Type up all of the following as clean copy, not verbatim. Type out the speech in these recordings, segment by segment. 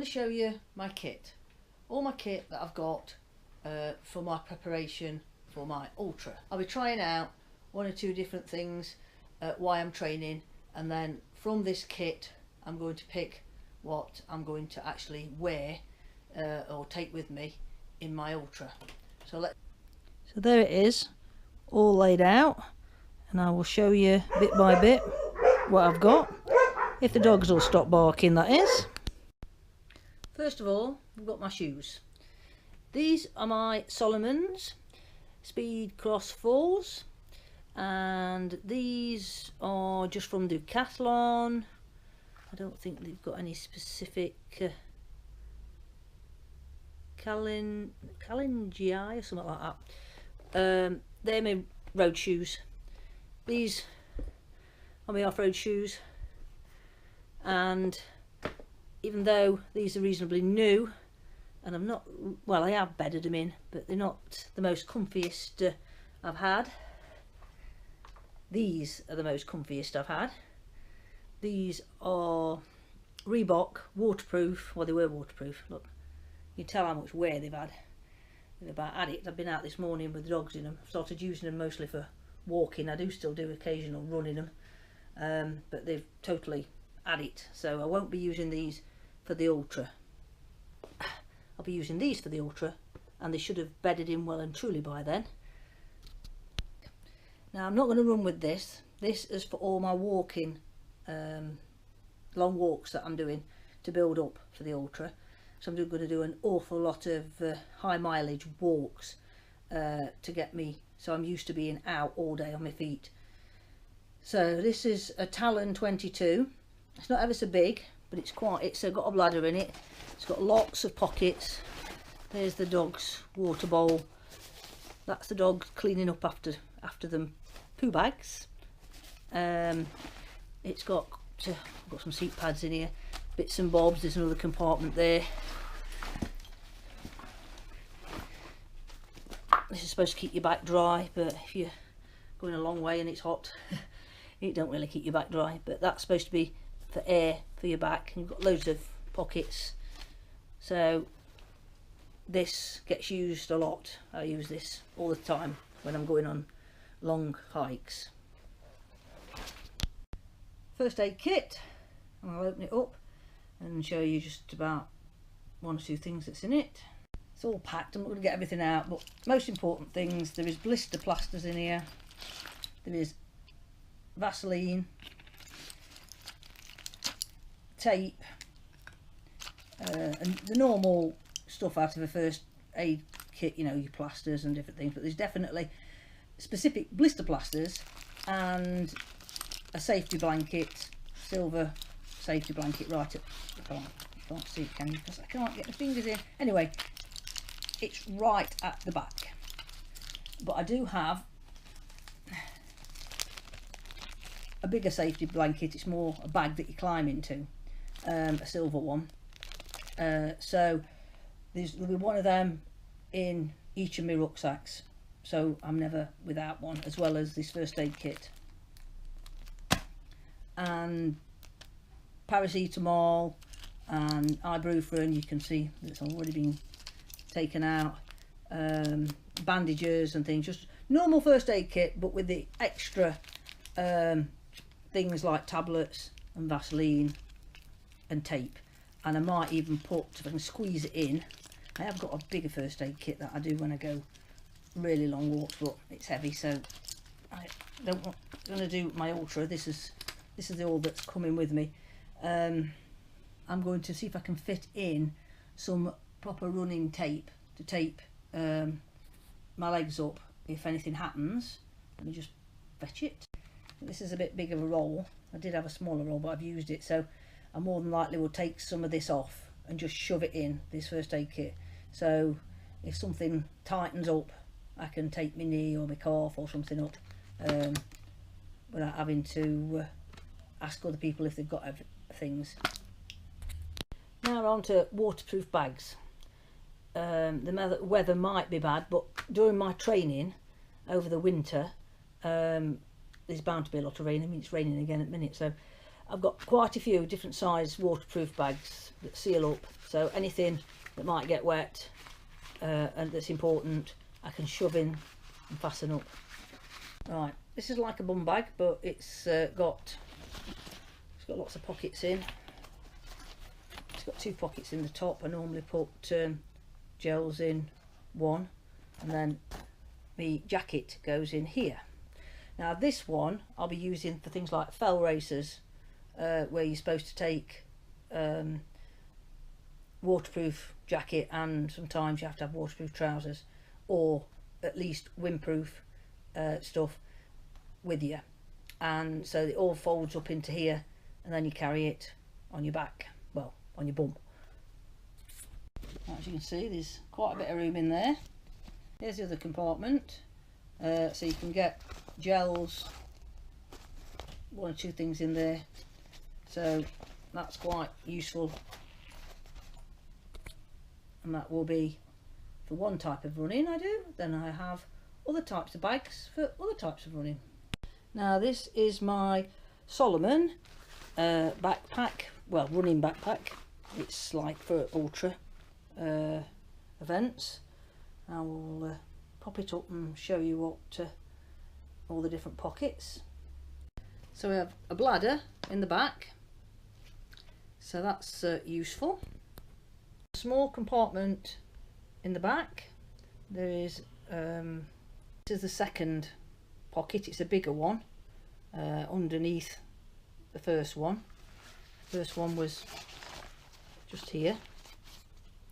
to show you my kit, all my kit that I've got for my preparation for my ultra. I'll be trying out one or two different things while I'm training, and then from this kit I'm going to pick what I'm going to actually wear or take with me in my ultra. So there it is, all laid out, and I will show you bit by bit what I've got, if the dogs will stop barking, that is. First of all, I've got my shoes. These are my Salomons Speed Cross 4s, and these are just from Decathlon. I don't think they've got any specific Kalinji or something like that. They're my road shoes. These are my off-road shoes, and even though these are reasonably new, and I'm not, well, I have bedded them in, but they're not the most comfiest I've had. These are the most comfiest I've had. These are Reebok waterproof. Well, they were waterproof. Look, you can tell how much wear they've had. They've about had it. I've been out this morning with the dogs in them. I've started using them mostly for walking. I do still do occasional running them, but they've totally had it. So I won't be using these for the ultra. I'll be using these for the ultra, and they should have bedded in well and truly by then. Now I'm not going to run with this. This is for all my walking, long walks that I'm doing to build up for the ultra. So I'm going to do an awful lot of high mileage walks to get me, so I'm used to being out all day on my feet. So this is a Talon 22. It's not ever so big, but it's got a bladder in it. It's got lots of pockets. There's the dog's water bowl. That's the dog cleaning up after them poo bags. It's got some seat pads in here, bits and bobs. There's another compartment there. This is supposed to keep your back dry, but if you're going a long way and it's hot, it don't really keep your back dry. But that's supposed to be for air for your back. You've got loads of pockets, so this gets used a lot. I use this all the time when I'm going on long hikes. First aid kit, and I'll open it up and show you just about one or two things that's in it. It's all packed. I'm not going to get everything out, but most important things: there is blister plasters in here, there is Vaseline, tape, and the normal stuff out of a first aid kit, you know, your plasters and different things. But there's definitely specific blister plasters and a safety blanket, silver safety blanket, right at, I can't see it, can you? Because I can't get the fingers in. Anyway, it's right at the back. But I do have a bigger safety blanket. It's more a bag that you climb into, a silver one. So there'll be one of them in each of my rucksacks, so I'm never without one, as well as this first aid kit. And paracetamol and ibuprofen, you can see it's already been taken out, bandages and things, just normal first aid kit, but with the extra things like tablets and Vaseline and tape. And I might even put, if I can squeeze it in, I have got a bigger first aid kit that I do when I go really long walks, but it's heavy, so I don't want to do my ultra. This is all that's coming with me. I'm going to see if I can fit in some proper running tape to tape my legs up if anything happens. Let me just fetch it. This is a bit big of a roll. I did have a smaller roll, but I've used it, so I more than likely will take some of this off and just shove it in this first aid kit. So if something tightens up, I can take my knee or my calf or something up without having to ask other people if they've got things. Now we're on to waterproof bags. The weather might be bad, but during my training over the winter, there's bound to be a lot of rain. I mean, it's raining again at the minute, so I've got quite a few different size waterproof bags that seal up, so anything that might get wet and that's important I can shove in and fasten up. Right, this is like a bum bag, but it's got lots of pockets in. It's got 2 pockets in the top. I normally put gels in one, and then the jacket goes in here. Now this one I'll be using for things like fell races, where you're supposed to take waterproof jacket, and sometimes you have to have waterproof trousers, or at least windproof stuff with you, and so it all folds up into here, and then you carry it on your back, well, on your bum. As you can see, there's quite a bit of room in there. Here's the other compartment, so you can get gels, 1 or 2 things in there, so that's quite useful, and that will be for one type of running I do. Then I have other types of bags for other types of running. Now this is my Salomon backpack, well, running backpack. It's like for ultra events. I will pop it up and show you what all the different pockets. So we have a bladder in the back, so that's useful. A small compartment in the back. There is this is the second pocket. It's a bigger one underneath the first one. The first one was just here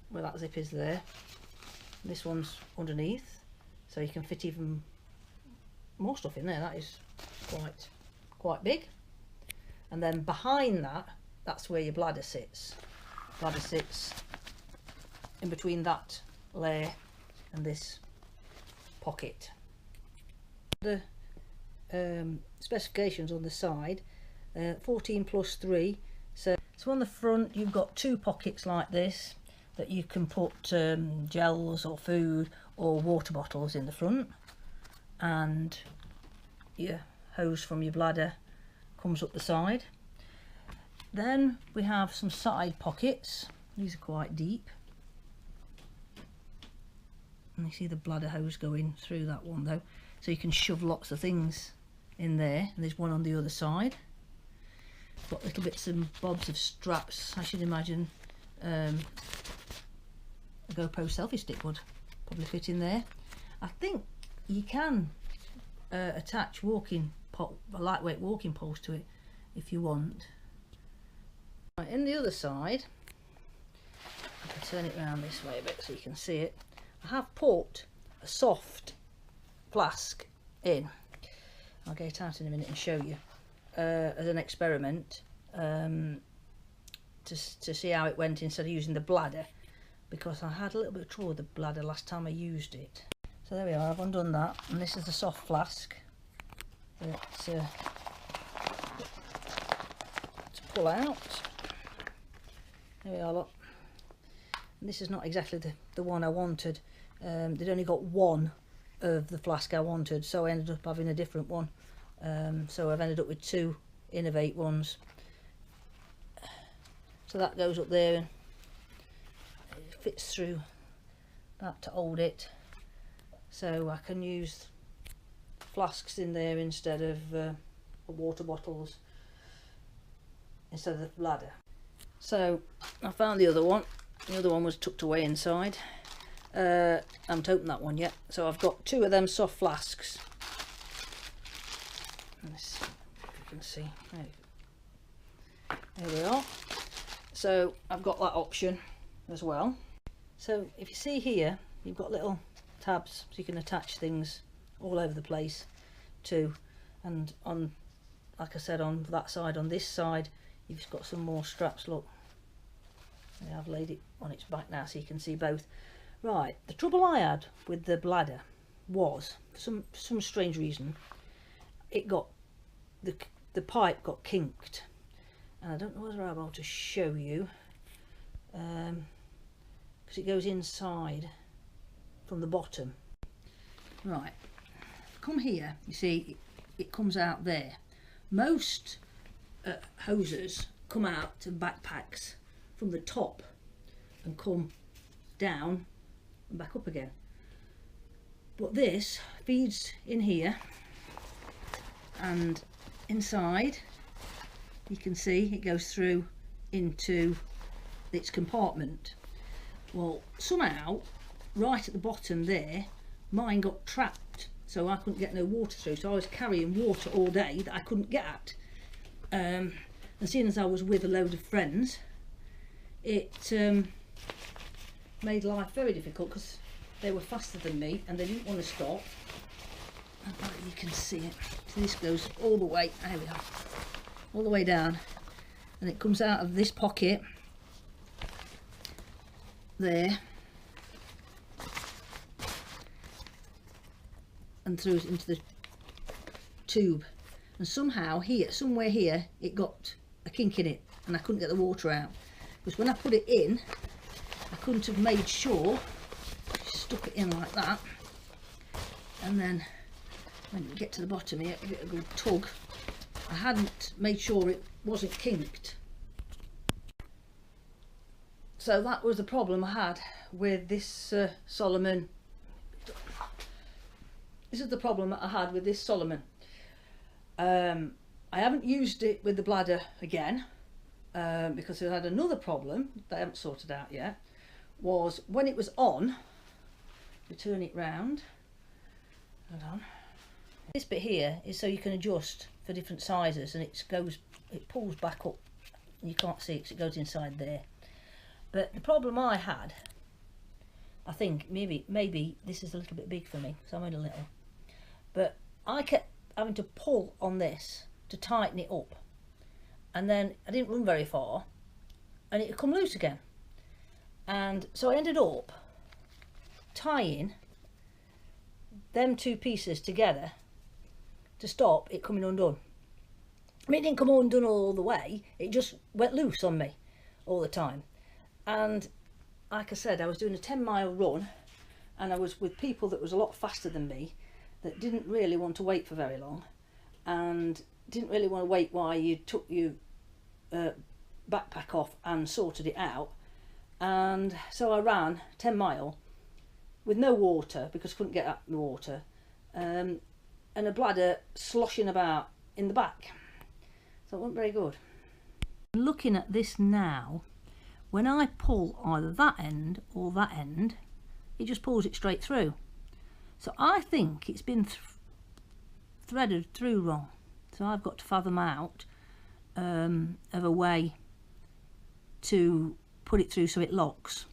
where that zip is there. This one's underneath, so you can fit even more stuff in there. That is quite big. And then behind that, that's where your bladder sits. Bladder sits in between that layer and this pocket. The specifications on the side, 14+3. So on the front you've got 2 pockets like this that you can put gels or food or water bottles in the front, and your hose from your bladder comes up the side. Then we have some side pockets. These are quite deep, and you see the bladder hose going through that one though, so you can shove lots of things in there. And there's one on the other side. Got little bits and bobs of straps. I should imagine a GoPro selfie stick would probably fit in there. I think you can attach lightweight walking poles to it if you want. Right, in the other side, I can turn it around this way a bit so you can see it. I have put a soft flask in. I'll get it out in a minute and show you as an experiment, to see how it went instead of using the bladder, because I had a little bit of trouble with the bladder last time I used it. So there we are, I've undone that, and this is the soft flask that to pull out. There we are, look. And this is not exactly the one I wanted. They'd only got one of the flask I wanted, so I ended up having a different one. So I've ended up with 2 Innovate ones. So that goes up there and it fits through that to hold it, so I can use flasks in there instead of water bottles instead of the bladder. So I found the other one. The other one was tucked away inside. I haven't opened that one yet, so I've got 2 of them soft flasks. Let's see if you can see. There we are. So I've got that option as well. So if you see here, you've got little tabs so you can attach things all over the place too. And on, like I said, on that side, on this side, you've just got some more straps. Look, I've laid it on its back now so you can see both. Right, the trouble I had with the bladder was, for some strange reason, it got, the pipe got kinked, and I don't know whether I'm able to show you, because it goes inside from the bottom. Right, come here, you see it comes out there. Most hoses come out to backpacks from the top and come down and back up again. But this feeds in here, and inside you can see it goes through into its compartment. Well, somehow right at the bottom there mine got trapped, so I couldn't get no water through, so I was carrying water all day that I couldn't get at. And seeing as I was with a load of friends, it made life very difficult because they were faster than me and they didn't want to stop. And you can see it. So this goes all the way, there we are, all the way down, and it comes out of this pocket there and through into the tube, and somehow here, somewhere here, it got a kink in it and I couldn't get the water out, because when I put it in I couldn't have made sure, stuck it in like that, and then when you get to the bottom here, give it a good tug. I hadn't made sure it wasn't kinked. So that was the problem I had with this Salomon. This is the problem that I had with this Salomon. I haven't used it with the bladder again because it had another problem that I haven't sorted out yet. Was when it was on, you turn it round, hold on. This bit here is so you can adjust for different sizes, and it pulls back up, and you can't see it because it goes inside there. But the problem I had, I think maybe this is a little bit big for me, so I'm only a little, but I kept having to pull on this to tighten it up, and then I didn't run very far and it would come loose again, and so I ended up tying them two pieces together to stop it coming undone. I mean, it didn't come undone all the way, it just went loose on me all the time. And like I said, I was doing a 10-mile run and I was with people that was a lot faster than me, that didn't really want to wait for very long and didn't really want to wait while you took your backpack off and sorted it out. And so I ran 10 mile with no water because I couldn't get at the water, and a bladder sloshing about in the back, so it wasn't very good. Looking at this now, when I pull either that end or that end, it just pulls it straight through. So I think it's been threaded through wrong, so I've got to fathom out of a way to put it through so it locks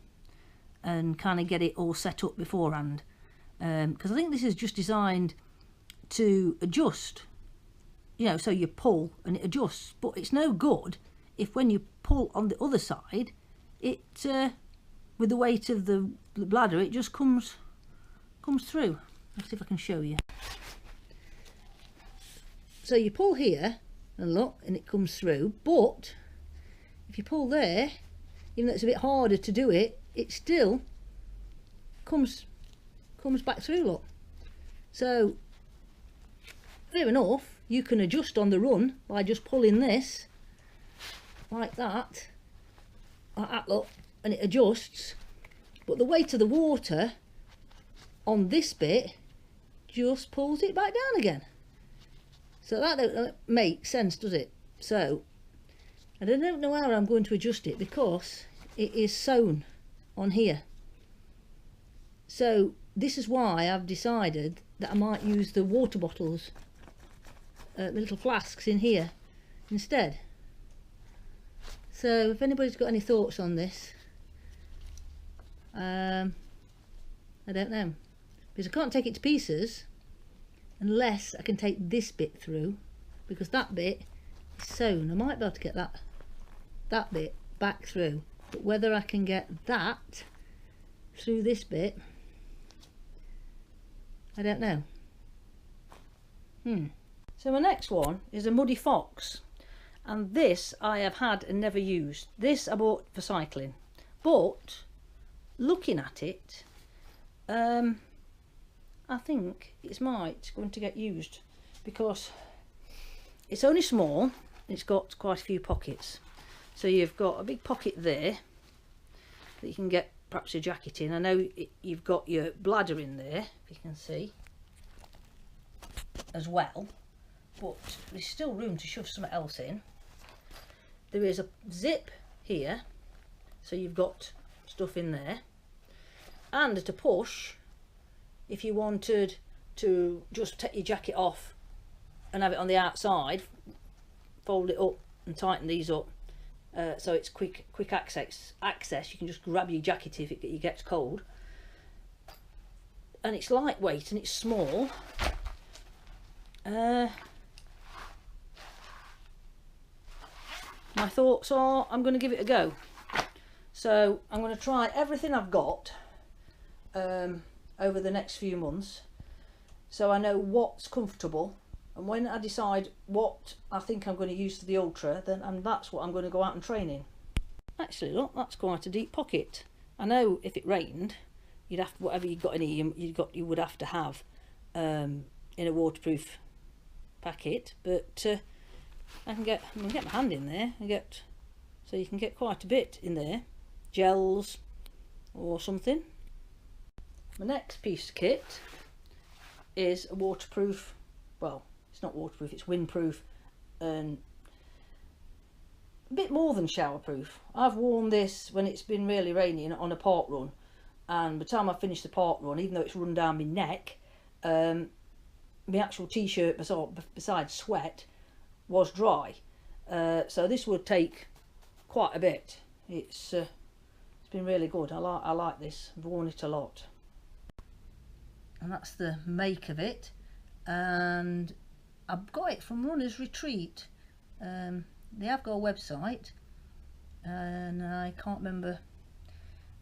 and kind of get it all set up beforehand, because I think this is just designed to adjust, you know, so you pull and it adjusts, but it's no good if when you pull on the other side, it with the weight of the bladder, it just comes through. Let's see if I can show you. So you pull here and look, and it comes through, but if you pull there, even though it's a bit harder to do it, it still comes back through, look. So fair enough, you can adjust on the run by just pulling this like that, look, and it adjusts, but the weight of the water on this bit just pulls it back down again. So that don't make sense, does it? So I don't know how I'm going to adjust it because it is sewn on here. So this is why I've decided that I might use the water bottles, the little flasks in here instead. So if anybody's got any thoughts on this, I don't know, because I can't take it to pieces unless I can take this bit through, because that bit is sewn. I might be able to get that bit back through, but whether I can get that through this bit, I don't know. So my next one is a Muddy Fox, and this I have had and never used. This I bought for cycling, but looking at it, I think it's going to get used, because it's only small, it's got quite a few pockets. So you've got a big pocket there that you can get perhaps a jacket in. I know you've got your bladder in there, if you can see, as well, but there's still room to shove something else in. There is a zip here, so you've got stuff in there, and to push if you wanted to just take your jacket off and have it on the outside, fold it up and tighten these up, so it's quick access. You can just grab your jacket if it gets cold, and it's lightweight and it's small. My thoughts are I'm going to give it a go. So I'm going to try everything I've got over the next few months, so I know what's comfortable, and when I decide what I think I'm going to use for the Ultra, then that's what I'm going to go out and train in. Actually, look, that's quite a deep pocket. I know if it rained, you'd have to, whatever you got in here, you would have to have in a waterproof packet, but I can get my hand in there and so you can get quite a bit in there, gels or something. My next piece of kit is a waterproof, well, it's not waterproof, it's windproof and a bit more than showerproof. I've worn this when it's been really raining on a park run, and by the time I finished the park run, even though it's run down my neck, my actual t-shirt besides sweat was dry, so this would take quite a bit. It's been really good. I like this. I've worn it a lot, and that's the make of it. And I've got it from Runner's Retreat. They have got a website, and I can't remember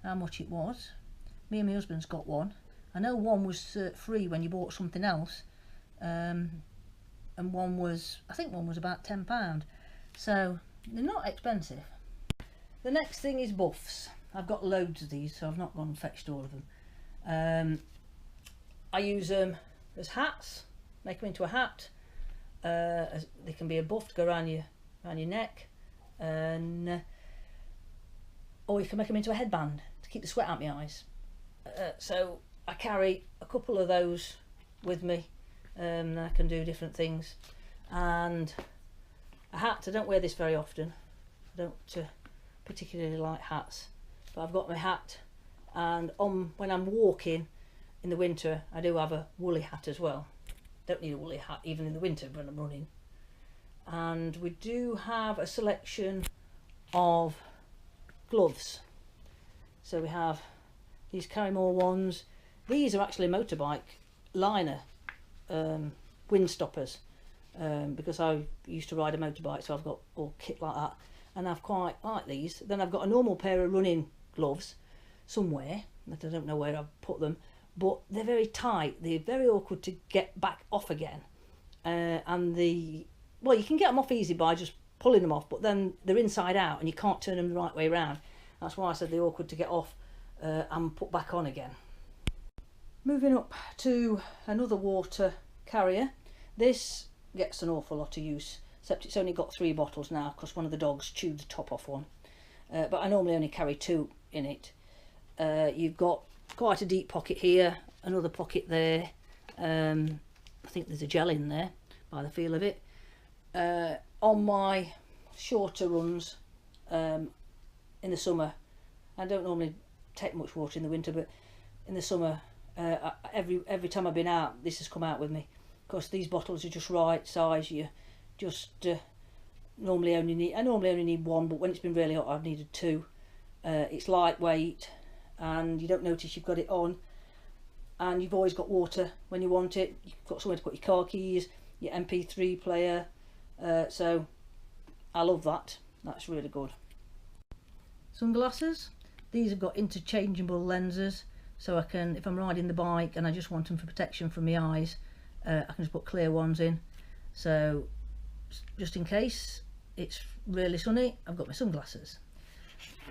how much it was. Me and my husband's got one. I know one was free when you bought something else, and one was, I think one was about £10, so they're not expensive. The next thing is buffs. I've got loads of these, so I've not gone and fetched all of them. I use them as hats, make them into a hat. They can be a buff to go around your neck, and or you can make them into a headband to keep the sweat out of my eyes. So I carry a couple of those with me. I can do different things, and a hat. I don't wear this very often. I don't particularly like hats, but I've got my hat, and when I'm walking in the winter, I do have a woolly hat as well. Don't need a woolly hat even in the winter when I'm running. And we do have a selection of gloves. So we have these Carrymore ones. These are actually motorbike liner wind stoppers, because I used to ride a motorbike, so I've got all kit like that, and I've quite like these. Then I've got a normal pair of running gloves somewhere that I don't know where I've put them, but they're very tight. They're very awkward to get back off again, and well, you can get them off easy by just pulling them off, but then they're inside out and you can't turn them the right way around. That's why I said they're awkward to get off and put back on again. Moving up to another water carrier. This gets an awful lot of use, except it's only got 3 bottles now because one of the dogs chewed the top off one, but I normally only carry 2 in it. You've got quite a deep pocket here, another pocket there. I think there's a gel in there by the feel of it. On my shorter runs in the summer, I don't normally take much water in the winter, but in the summer, every time I've been out, this has come out with me, because these bottles are just right size. You just I normally only need 1, but when it's been really hot, I've needed 2. It's lightweight, and you don't notice you've got it on, and you've always got water when you want it. You've got somewhere to put your car keys, your MP3 player, so I love that. That's really good. Sunglasses. These have got interchangeable lenses, so I can, if I'm riding the bike and I just want them for protection from my eyes, I can just put clear ones in. So just in case it's really sunny, I've got my sunglasses.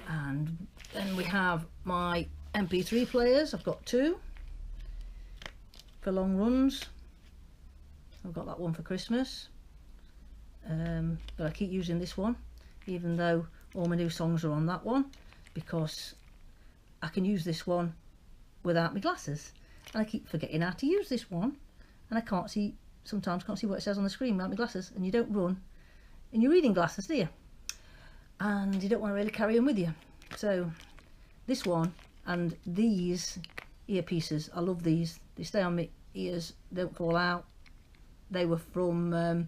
And then we have my MP3 players. I've got 2 for long runs. I've got that one for Christmas. but I keep using this one even though all my new songs are on that one, because I can use this one without my glasses, and I keep forgetting how to use this one, and I sometimes can't see what it says on the screen without my glasses, and you don't run in your reading glasses, do you? And you don't want to really carry them with you. So this one and these earpieces, I love these. They stay on my ears, don't fall out. They were from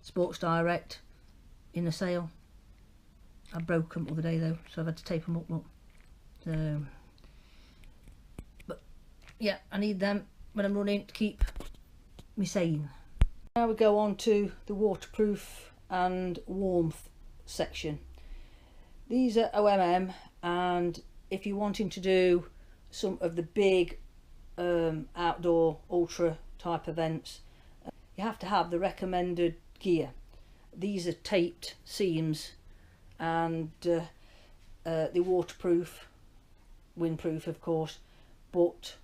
Sports Direct in a sale. I broke them the other day though, so I've had to tape them up. So, but yeah, I need them when I'm running to keep me sane. Now we go on to the waterproof and warmth section. These are OMM, and if you're wanting to do some of the big outdoor ultra type events, you have to have the recommended gear. These are taped seams, and they're waterproof, windproof of course, but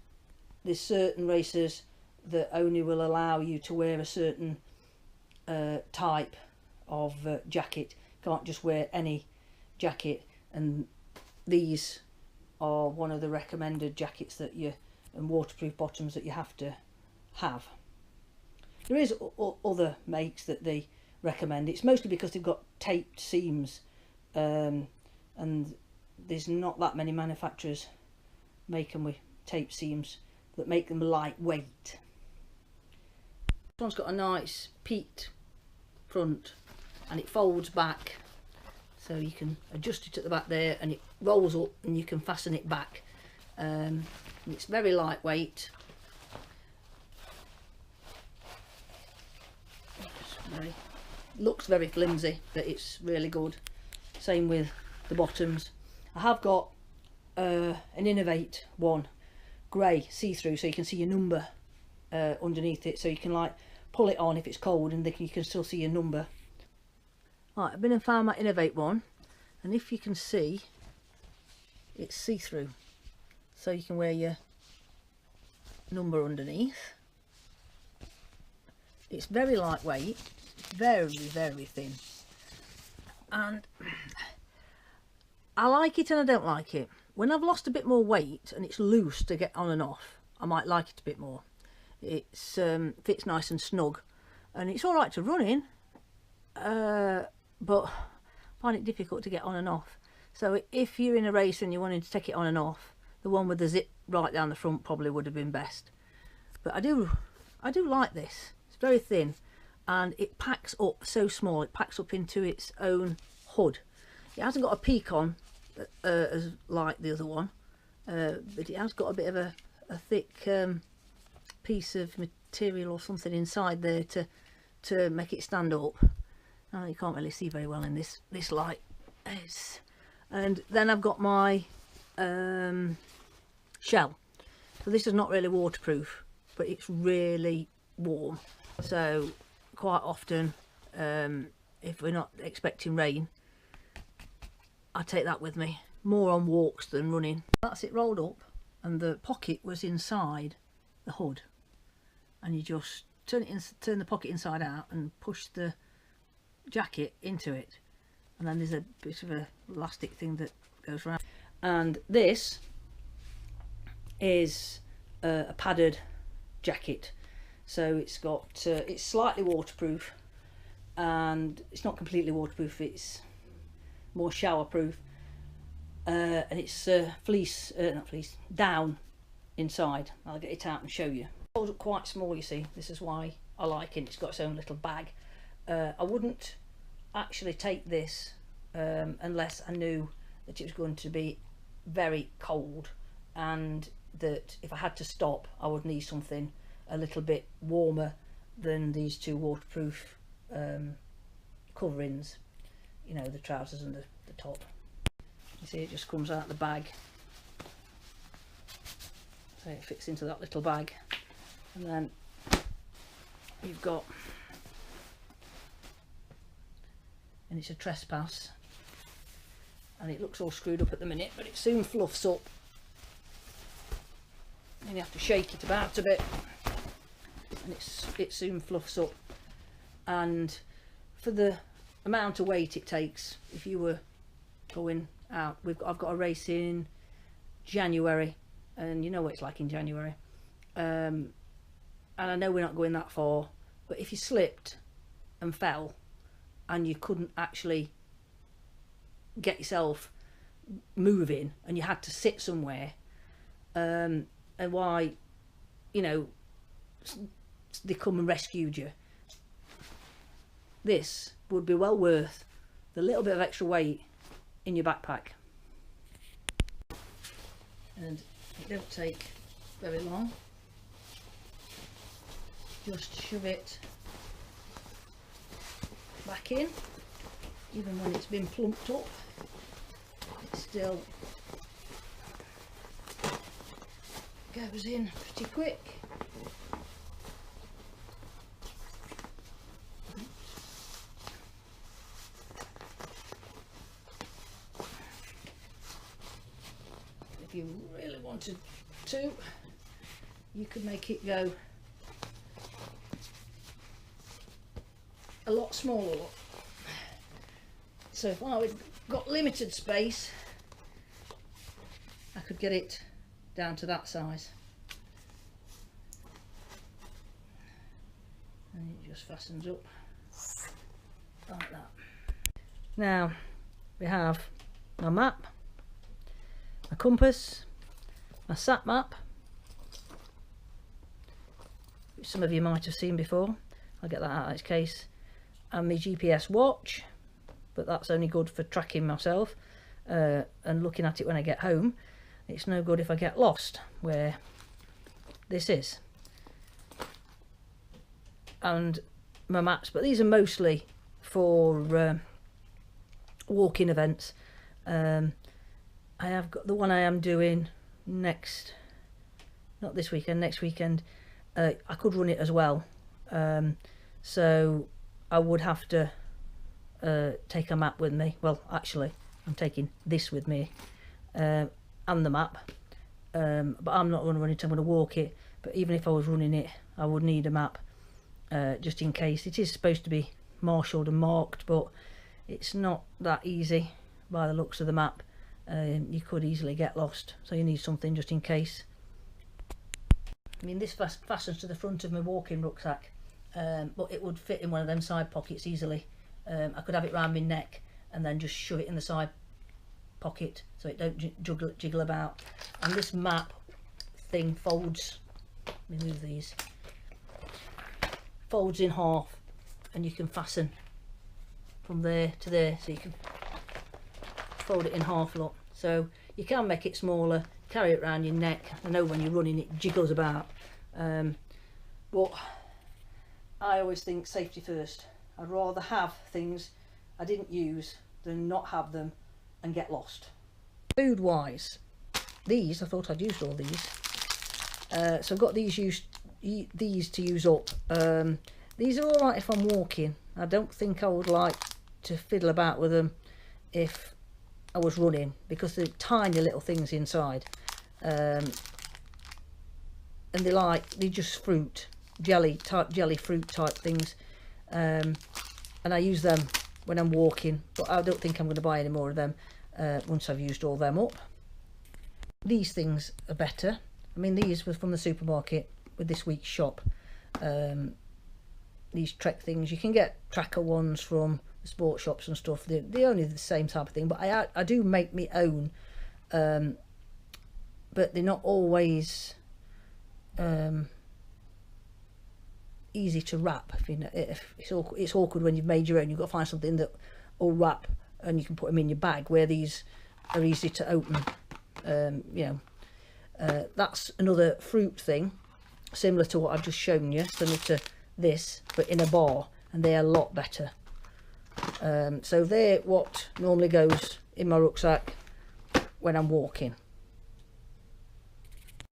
there's certain races that only will allow you to wear a certain type of jacket. Can't just wear any jacket, and these are one of the recommended jackets that and waterproof bottoms that you have to have. There is other makes that they recommend. It's mostly because they've got taped seams, and there's not that many manufacturers make them with tape seams that make them lightweight. This one's got a nice peaked front, and it folds back, so you can adjust it at the back there, and it rolls up and you can fasten it back. And it's very lightweight. Looks very flimsy, but it's really good. Same with the bottoms. I have got an Innovate one, grey, see-through, so you can see your number underneath it, so you can like pull it on if it's cold and you can still see your number. Right, I've been and found my Innovate one, and if you can see, it's see-through, so you can wear your number underneath. It's very lightweight, very thin, and I like it and I don't like it. When I've lost a bit more weight and it's loose to get on and off, I might like it a bit more. It's fits nice and snug, and it's all right to run in, but I find it difficult to get on and off. So if you're in a race and you're wanting to take it on and off, the one with the zip right down the front probably would have been best. But I do like this. It's very thin, and it packs up so small. It packs up into its own hood. It hasn't got a peak on as like the other one, but it has got a bit of a thick piece of material or something inside there to make it stand up. Oh, you can't really see very well in this light. And then I've got my shell. So this is not really waterproof, but it's really warm. So quite often, if we're not expecting rain, I take that with me, more on walks than running. That's it rolled up, and the pocket was inside the hood, and you just turn the pocket inside out and push the jacket into it, and then there's a bit of a elastic thing that goes around. And this is a padded jacket, so it's got it's slightly waterproof, and it's not completely waterproof, it's more shower proof, and it's not fleece, down inside. I'll get it out and show you. It holds up quite small, you see. This is why I like it. It's got its own little bag. I wouldn't actually take this unless I knew that it was going to be very cold, and that if I had to stop I would need something a little bit warmer than these two waterproof coverings, you know, the trousers and the top. You see it just comes out the bag, so it fits into that little bag, and then you've got, and it's a Trespass, and it looks all screwed up at the minute, but it soon fluffs up, and you have to shake it about a bit, and it soon fluffs up. And for the amount of weight it takes, if you were going out, I've got a race in January, and you know what it's like in January, and I know we're not going that far, but if you slipped and fell and you couldn't actually get yourself moving and you had to sit somewhere, and why, you know, they come and rescued you, this would be well worth the little bit of extra weight in your backpack. And it don't take very long. Just shove it back in. Even when it's been plumped up, it still goes in pretty quick. If you really wanted to, you could make it go a lot smaller. So if I got limited space, I could get it down to that size. And it just fastens up like that. Now we have my map, my compass, my sat map, which some of you might have seen before. I'll get that out of its case, and my GPS watch, but that's only good for tracking myself and looking at it when I get home. It's no good if I get lost where this is. And my maps, but these are mostly for walking events. I have got the one I am doing next, not this weekend, next weekend. I could run it as well, so I would have to take a map with me. Well, actually I'm taking this with me and the map, but I'm not going to run it, I'm going to walk it. But even if I was running it, I would need a map just in case. It is supposed to be marshalled and marked, but it's not that easy by the looks of the map. You could easily get lost, so you need something just in case. I mean, this fastens to the front of my walking rucksack, but it would fit in one of them side pockets easily. I could have it round my neck and then just shove it in the side pocket so it don't jiggle about. And this map thing folds, let me move these, folds in half, and you can fasten from there to there, so you can fold it in half, look. So you can make it smaller, carry it around your neck. I know when you're running it jiggles about, but I always think safety first. I'd rather have things I didn't use than not have them and get lost. Food wise, these, I thought I'd used all these, so I've got these to use up. These are alright if I'm walking. I don't think I would like to fiddle about with them if I was running, because they're tiny little things inside, and they're just fruit, jelly fruit type things, and I use them when I'm walking, but I don't think I'm going to buy any more of them once I've used all them up. These things are better. I mean, these were from the supermarket with this week's shop. These Trek things, you can get tracker ones from the sports shops and stuff. They're only the same type of thing, but I do make my own, but they're not always easy to wrap. If you know, it's awkward when you've made your own. You've got to find something that will wrap and you can put them in your bag, where these are easy to open. You know, that's another fruit thing similar to what I've just shown you, similar to this but in a bar, and they're a lot better. So they're what normally goes in my rucksack when I'm walking.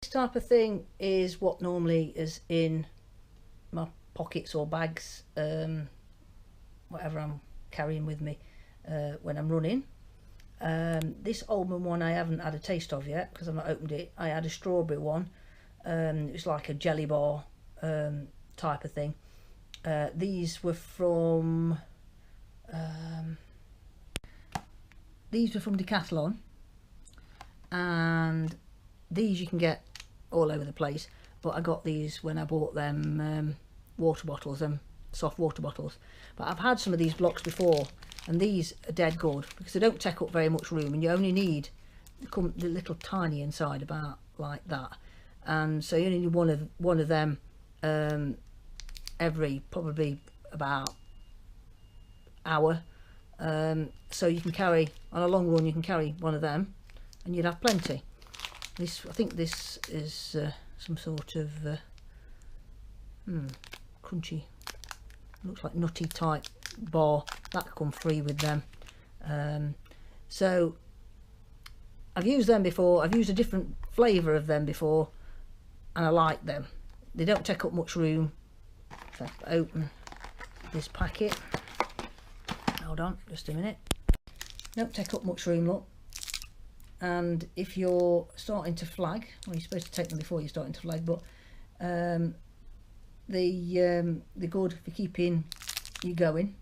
This type of thing is what normally is in my pockets or bags, whatever I'm carrying with me when I'm running. This almond one I haven't had a taste of yet because I've not opened it. I had a strawberry one. It was like a jelly bar type of thing. These were from These were from Decathlon, and these you can get all over the place, but I got these when I bought them water bottles, soft water bottles. But I've had some of these blocks before, and these are dead good because they don't take up very much room, and you only need the little tiny inside, about like that, and so you only need one of them every probably about hour. So you can carry, on a long run, you can carry one of them and you'd have plenty. This, I think this is some sort of crunchy, looks like nutty type bar. That come free with them. So I've used them before, I've used a different flavour of them before, and I like them. They don't take up much room. So I open this packet. Hold on just a minute. Don't take up much room, look. And if you're starting to flag, well, you're supposed to take them before you're starting to flag, but they're good for keeping you going.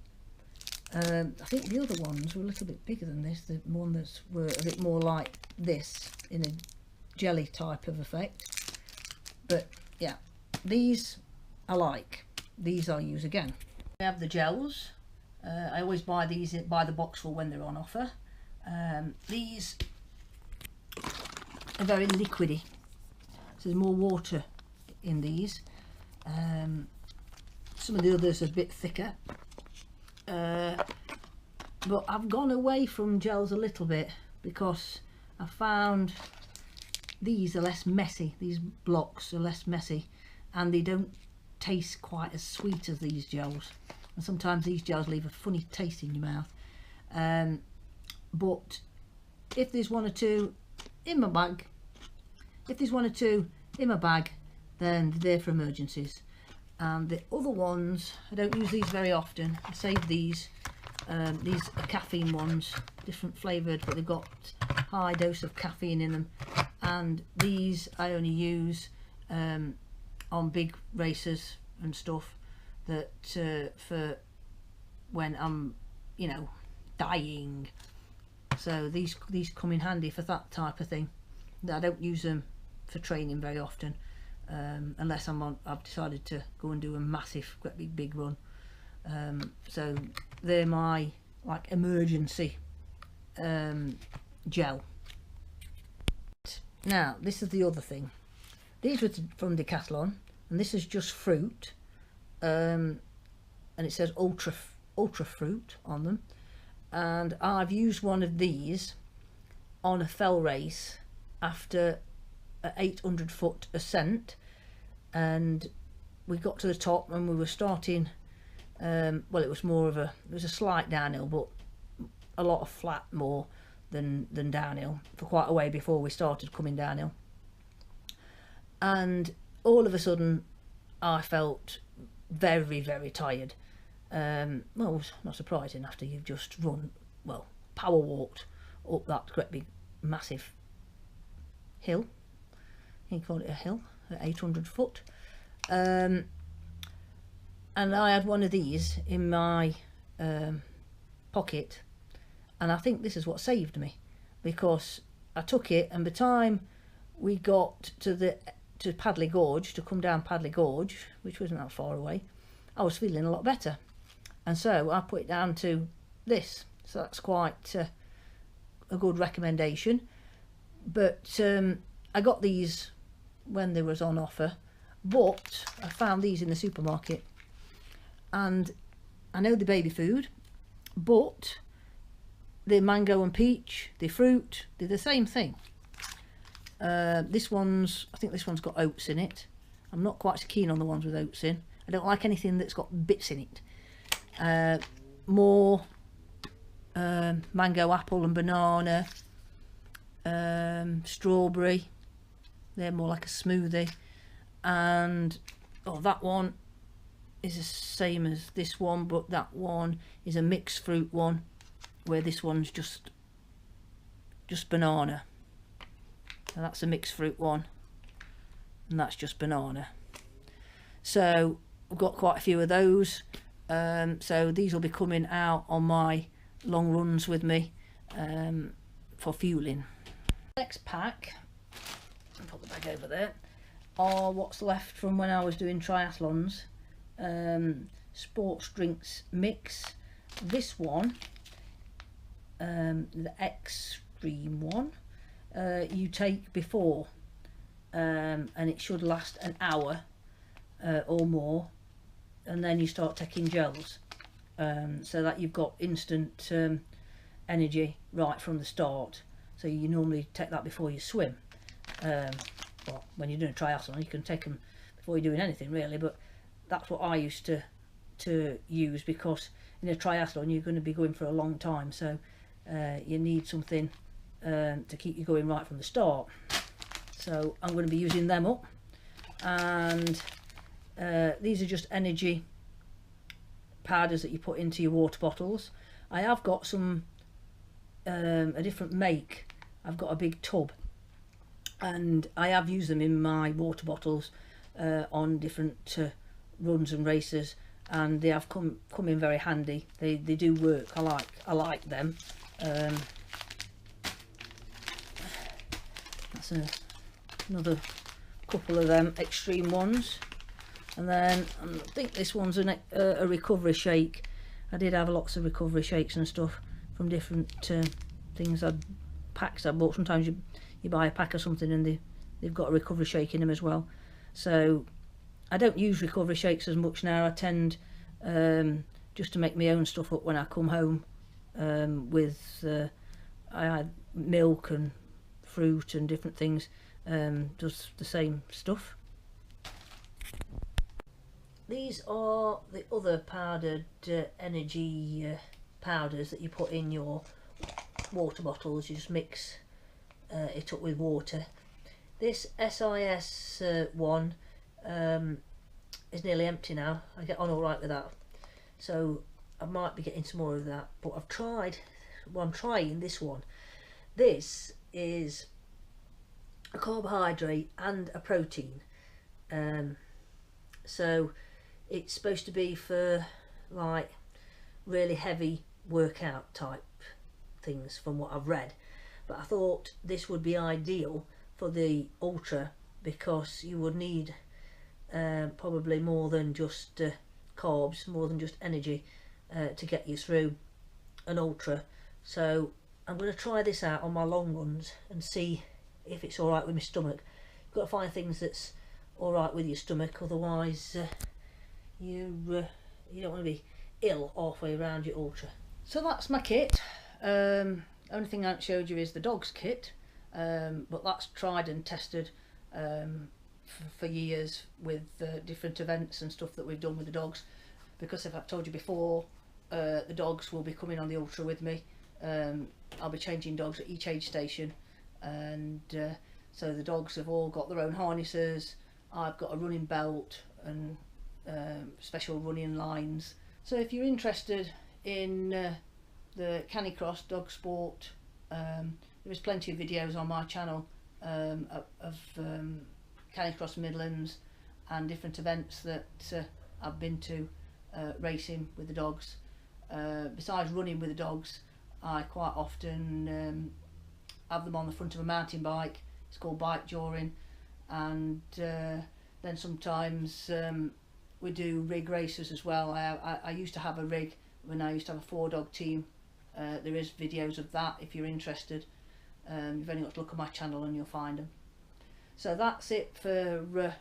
I think the other ones were a little bit bigger than this. The one that were a bit more like this, in a jelly type of effect. But yeah, these I like. These I'll use again. I have the gels. I always buy these by the boxful when they're on offer. These are very liquidy, so there's more water in these. Some of the others are a bit thicker, but I've gone away from gels a little bit because I found these are less messy. These blocks are less messy, and they don't taste quite as sweet as these gels. And sometimes these gels leave a funny taste in your mouth. But if there's one or two in my bag, then they're there for emergencies. And the other ones, I don't use these very often. I save these. These are caffeine ones, different flavoured, but they've got high dose of caffeine in them. And these I only use on big races and stuff, that for when I'm, you know, dying. So these come in handy for that type of thing. I don't use them for training very often, unless I've decided to go and do a massive, quite big run. So they're my like emergency gel. Now this is the other thing. These were from Decathlon, and this is just fruit. And it says ultra fruit on them, and I've used one of these on a fell race after an 800-foot ascent, and we got to the top and we were starting, well, it was a slight downhill, but a lot of flat more than downhill for quite a way before we started coming downhill. And all of a sudden I felt very, very tired. Well, it's not surprising after you've just power walked up that great big massive hill. You can call it a hill at 800 foot. And I had one of these in my pocket, and I think this is what saved me, because I took it, and by the time we got to Padley Gorge, to come down Padley Gorge, which wasn't that far away, I was feeling a lot better, and so I put it down to this. So that's quite a good recommendation. But I got these when they was on offer, but I found these in the supermarket, and I know the baby food, but the mango and peach, the fruit, they're the same thing. I think this one's got oats in it. I'm not quite so keen on the ones with oats in. I don't like anything that's got bits in it. More mango, apple and banana, strawberry, they're more like a smoothie. And that one is the same as this one, but that one is a mixed fruit one, where this one's just banana. So that's a mixed fruit one, and that's just banana. So I've got quite a few of those, So these will be coming out on my long runs with me for fueling. Next pack, I'll put the bag over there, are what's left from when I was doing triathlons. Sports drinks mix. This one, the extreme one, you take before, and it should last an hour or more, and then you start taking gels, so that you've got instant energy right from the start. So you normally take that before you swim. Well, when you're doing a triathlon you can take them before you're doing anything really, but that's what I used to use, because in a triathlon you're going to be going for a long time, so you need something to keep you going right from the start. So I'm going to be using them up, and these are just energy powders that you put into your water bottles. I have got some a different make. I've got a big tub, and I have used them in my water bottles on different runs and races, and they have come in very handy. They do work. I like them. That's another couple of them extreme ones, and then I think this one's a recovery shake. I did have lots of recovery shakes and stuff from different things, packs I bought. Sometimes you buy a pack of something and they've got a recovery shake in them as well. So I don't use recovery shakes as much now. I tend just to make my own stuff up when I come home, with I had milk and fruit and different things, does the same stuff. These are the other powdered energy powders that you put in your water bottles. You just mix it up with water. This SIS one is nearly empty now. I get on all right with that, so I might be getting some more of that, but I'm trying this one. This is a carbohydrate and a protein, so it's supposed to be for like really heavy workout type things from what I've read, but I thought this would be ideal for the ultra, because you would need probably more than just carbs, more than just energy to get you through an ultra. So I'm going to try this out on my long runs and see if it's alright with my stomach. You've got to find things that's alright with your stomach, otherwise you don't want to be ill halfway around your ultra. So that's my kit. Only thing I haven't showed you is the dog's kit, but that's tried and tested for years with different events and stuff that we've done with the dogs, because if I've told you before, the dogs will be coming on the ultra with me. I'll be changing dogs at each aid station, and so the dogs have all got their own harnesses. I've got a running belt and special running lines. So if you're interested in the Canicross dog sport, there is plenty of videos on my channel of Canicross Midlands and different events that I've been to racing with the dogs. Besides running with the dogs, I quite often have them on the front of a mountain bike. It's called bike joring, and then sometimes we do rig races as well. I used to have a rig when I used to have a 4-dog team. There is videos of that if you're interested. You've only got to look at my channel and you'll find them. So that's it for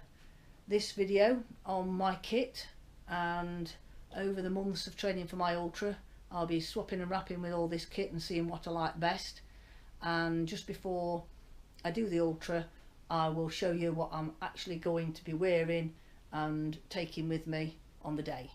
this video on my kit, and over the months of training for my ultra I'll be swapping and wrapping with all this kit and seeing what I like best, and just before I do the ultra I will show you what I'm actually going to be wearing and taking with me on the day.